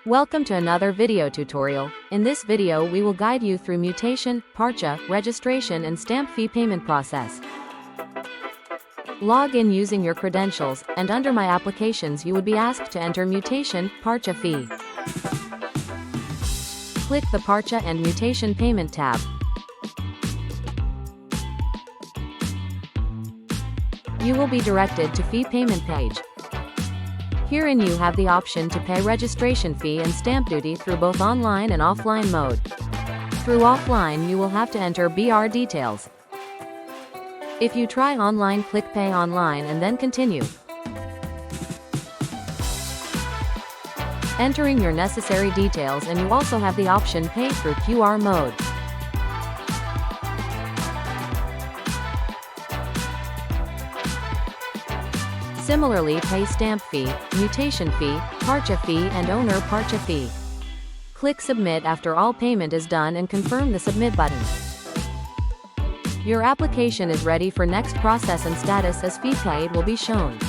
Welcome to another video tutorial. In this video we will guide you through mutation, Parcha, registration and stamp fee payment process. Log in using your credentials, and under My Applications you would be asked to enter mutation, Parcha fee. Click the Parcha and Mutation Payment tab. You will be directed to Fee Payment page. Herein you have the option to pay registration fee and stamp duty through both online and offline mode. Through offline you will have to enter BR details. If you try online, click Pay Online and then Continue. Entering your necessary details, and you also have the option Pay through QR mode. Similarly, pay stamp fee, mutation fee, Parcha fee and owner Parcha fee. Click Submit after all payment is done and confirm the Submit button. Your application is ready for next process and status as fee paid will be shown.